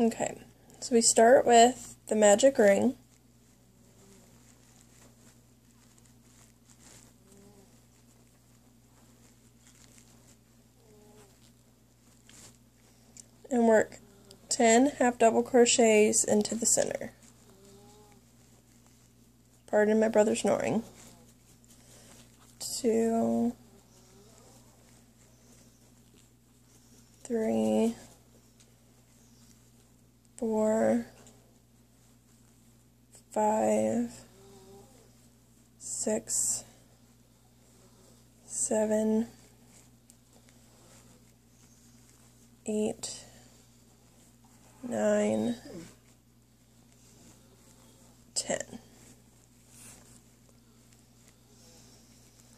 Okay, so we start with the magic ring. And work 10 half double crochets into the center. Pardon my brother snoring. 2, 3, 4, 5, 6, 7, 8, 9, 10.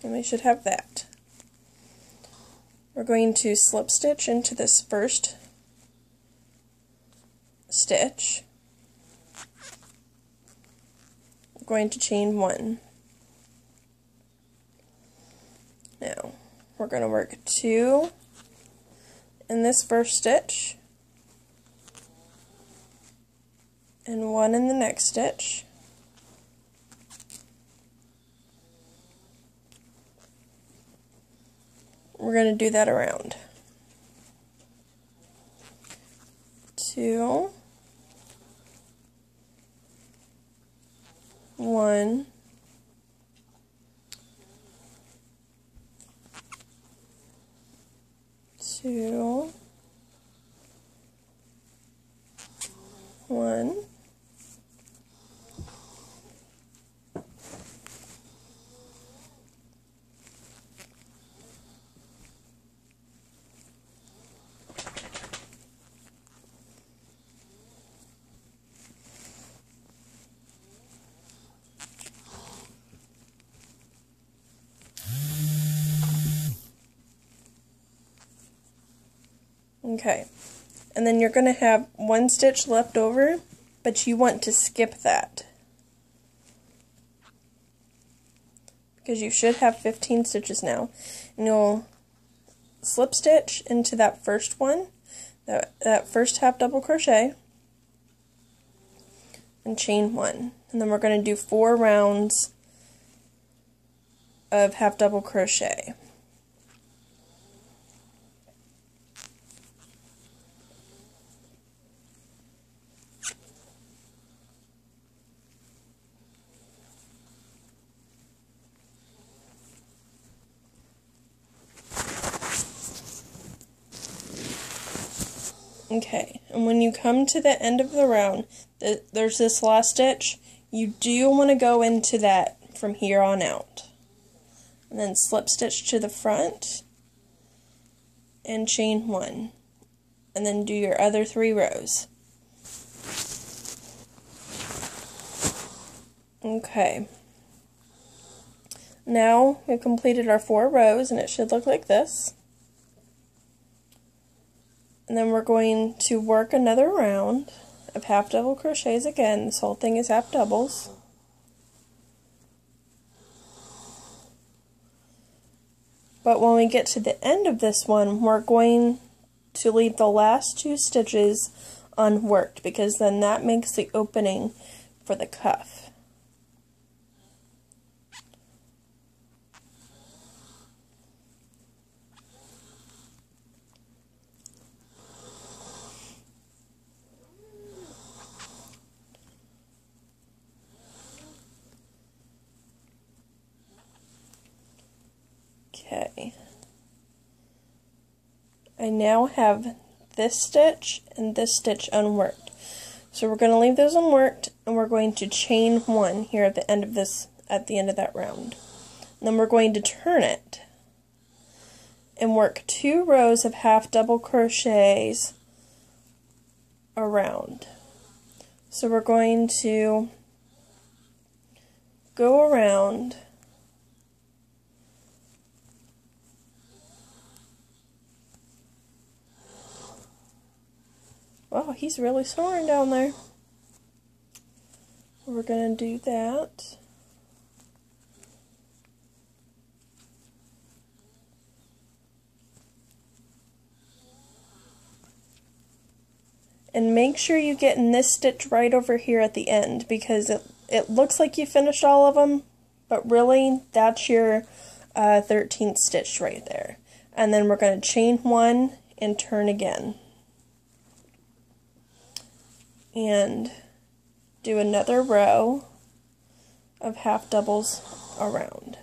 And we should have that. We're going to slip stitch into this first stitch. We're going to chain 1. Now, we're going to work 2 in this first stitch, and 1 in the next stitch, we're going to do that around. 2, 1, 2, 1, okay, and then you're going to have 1 stitch left over, but you want to skip that, because you should have 15 stitches now. And you'll slip stitch into that first one, that first half double crochet, and chain 1. And then we're going to do 4 rounds of half double crochet. Okay, and when you come to the end of the round, there's this last stitch. You do want to go into that from here on out. And then slip stitch to the front and chain 1. And then do your other 3 rows. Okay. Now we've completed our 4 rows, and it should look like this. And then we're going to work another round of half double crochets again. This whole thing is half doubles. But when we get to the end of this one, we're going to leave the last 2 stitches unworked, because then that makes the opening for the cuff. Okay, I now have this stitch and this stitch unworked. So we're going to leave those unworked, and we're going to chain 1 here at the end of that round. And then we're going to turn it and work 2 rows of half double crochets around. So we're going to go around Wow, he's really snoring down there. We're going to do that. And make sure you get in this stitch right over here at the end, because it looks like you finished all of them, but really that's your 13th stitch right there. And then we're going to chain 1 and turn again. And do another row of half doubles around.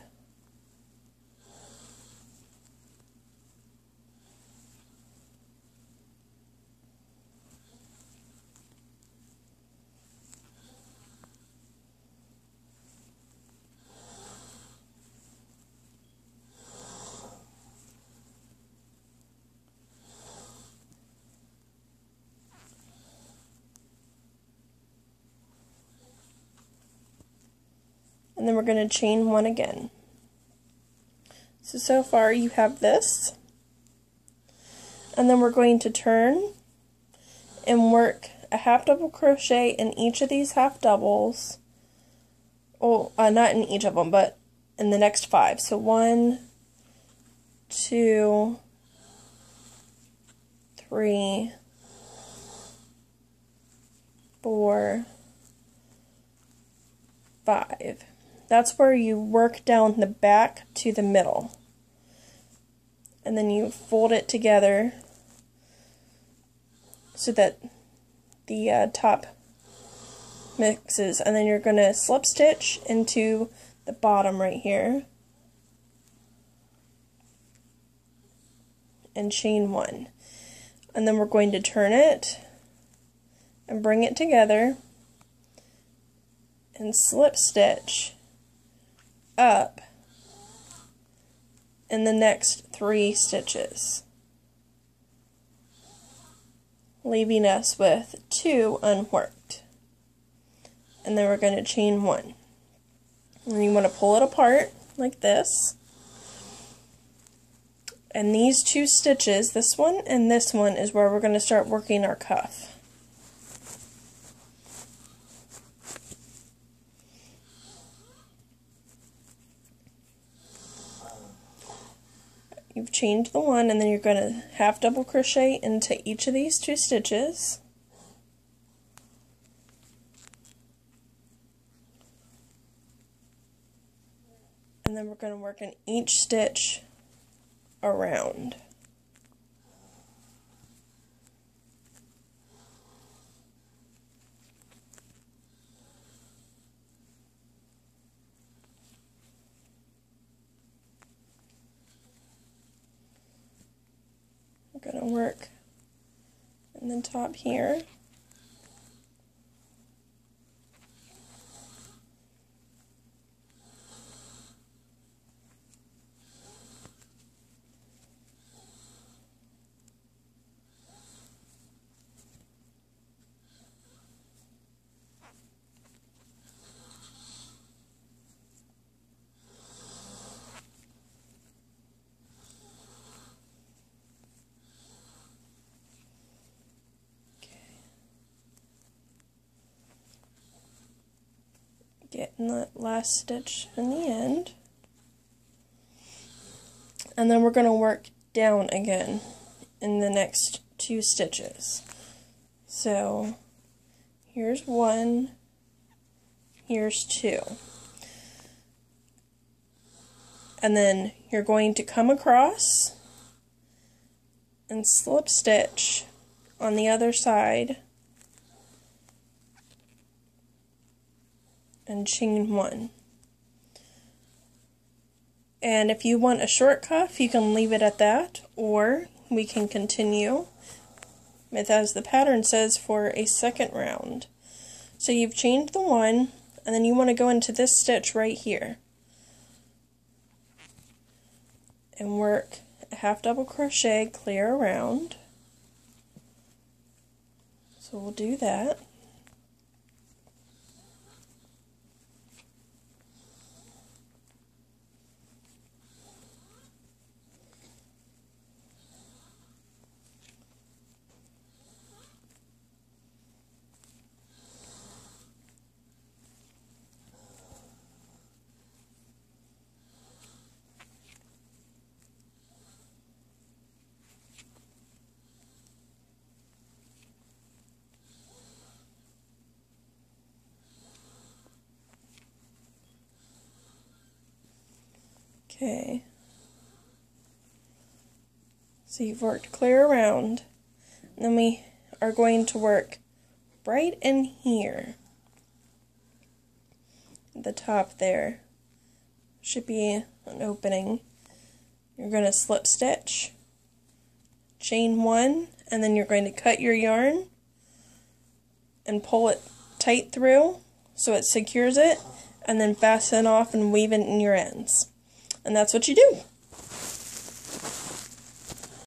And then we're going to chain 1 again. So far you have this. And then we're going to turn and work a half double crochet in each of these half doubles. Oh, not in each of them, but in the next 5. So 1, 2, 3, 4, 5. That's where you work down the back to the middle. And then you fold it together so that the top mixes. And then you're going to slip stitch into the bottom right here. And chain 1. And then we're going to turn it and bring it together and slip stitch up in the next 3 stitches, leaving us with 2 unworked. And then we're going to chain 1. And you want to pull it apart like this. And these 2 stitches, this one and this one, is where we're going to start working our cuff. You've chained the one, and then you're going to half double crochet into each of these 2 stitches. And then we're going to work in each stitch around. We're going to work in the top here. Get in that last stitch in the end, and then we're going to work down again in the next 2 stitches. So here's 1, here's 2, and then you're going to come across and slip stitch on the other side and chain 1. And if you want a short cuff, you can leave it at that, or we can continue with, as the pattern says, for a second round. So you've chained the 1, and then you want to go into this stitch right here and work a half double crochet clear around. So we'll do that. Okay. So you've worked clear around. And then we are going to work right in here. At the top there should be an opening. You're going to slip stitch, chain 1, and then you're going to cut your yarn and pull it tight through so it secures it, and then fasten off and weave it in your ends. And that's what you do.